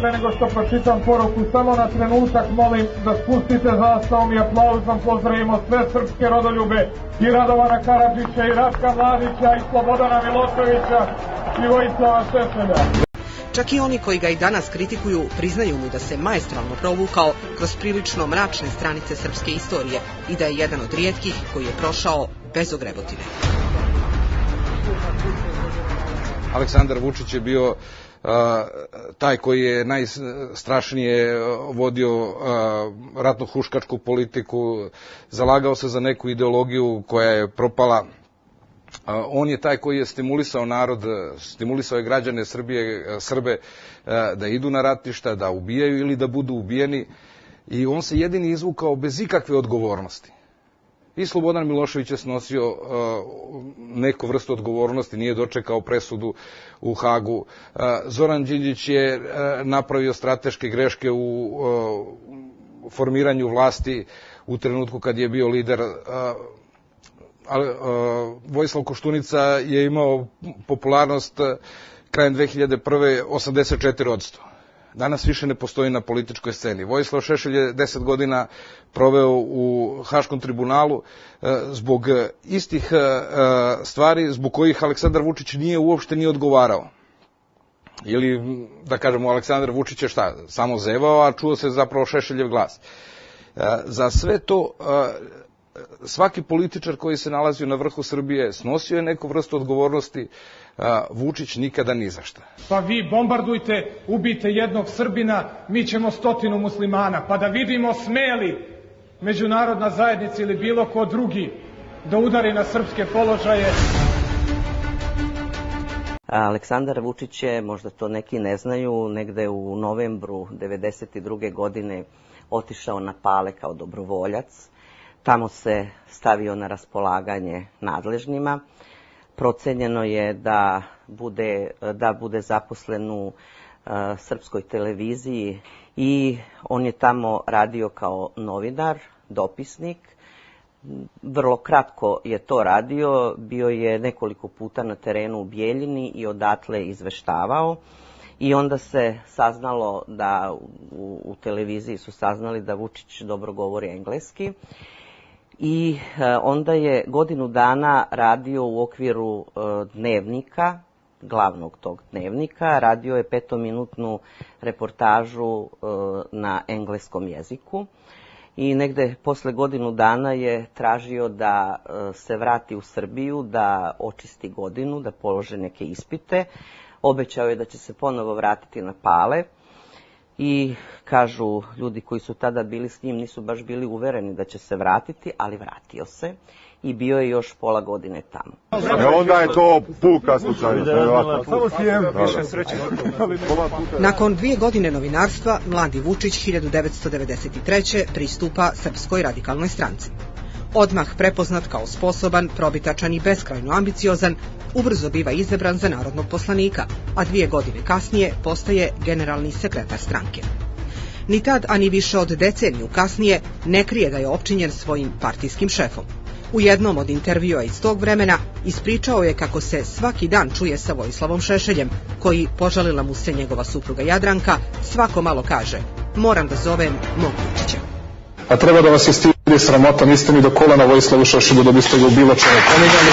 pre nego što pročitam poruku, samo na trenutak molim da spustite zastavom i aplauzom pozdravimo sve srpske rodoljube i Radovana Karadžića i Ratka Mladića i Slobodana Miloševića i Vojislava Šešelja. Čak i oni koji ga i danas kritikuju priznaju mu da se maestralno provukao kroz prilično mračne stranice srpske istorije i da je jedan od rijetkih koji je prošao bez ogrebotine. Aleksandar Vučić je bio taj koji je najstrašnije vodio ratno-huškačku politiku, zalagao se za neku ideologiju koja je propala. On je taj koji je stimulisao narod, stimulisao je građane Srbe da idu na ratišta, da ubijaju ili da budu ubijeni, i on se jedini izvukao bez ikakve odgovornosti. I Slobodan Milošević je snosio neku vrstu odgovornosti, nije dočekao presudu u Hagu. Zoran Đinđić je napravio strateške greške u formiranju vlasti u trenutku kad je bio lider. Vojislav Koštunica je imao popularnost krajem 2001. 84%. Danas više ne postoji na političkoj sceni. Vojislav Šešelj je 10 godina proveo u Haškom tribunalu zbog istih stvari zbog kojih Aleksandar Vučić nije uopšte ni odgovarao. Ili, da kažemo, Aleksandar Vučić je šta? Samo zevao, a čuo se zapravo Šešeljev glas. Za sve to svaki političar koji se nalazio na vrhu Srbije snosio je neku vrstu odgovornosti, Vučić nikada ni za šta. Pa vi bombardujte, ubijte jednog Srbina, mi ćemo 100 muslimana, pa da vidimo smeli međunarodna zajednica ili bilo ko drugi da udari na srpske položaje. Aleksandar Vučić je, možda to neki ne znaju, negde u novembru 1992. godine otišao na Pale kao dobrovoljac. Tamo se stavio na raspolaganje nadležnima. Procenjeno je da bude zaposlen u srpskoj televiziji i on je tamo radio kao novinar, dopisnik. Vrlo kratko je to radio, bio je nekoliko puta na terenu u Bijeljini i odatle izveštavao. I onda se saznalo da u televiziji su saznali da Vučić dobro govori engleski. I onda je godinu dana radio u okviru dnevnika, glavnog tog dnevnika, radio je 5-minutnu reportažu na engleskom jeziku i negde posle godinu dana je tražio da se vrati u Srbiju, da očisti godinu, da polože neke ispite. Obećao je da će se ponovo vratiti na Pale. I kažu ljudi koji su tada bili s njim, nisu baš bili uvereni da će se vratiti, ali vratio se i bio je još pola godine tamo. Onda je to puka slučajno. Nakon 2 godine novinarstva, mladi Vučić 1993. pristupa Srpskoj radikalnoj stranci. Odmah prepoznat kao sposoban, probitačan i beskrajno ambiciozan, ubrzo biva izabran za narodnog poslanika, a 2 godine kasnije postaje generalni sekretar stranke. Ni tad, a ni više od deceniju kasnije, ne krije da je opčinjen svojim partijskim šefom. U jednom od intervjua iz tog vremena ispričao je kako se svaki dan čuje sa Vojislavom Šešeljem, koji, požalila mu se njegova supruga Jadranka, svako malo kaže: moram da zovem mog Vučića. A treba da vas je stidi sramota, niste mi do kolena Vojislavu Šešelju da biste ga u bilo čemu pomigali.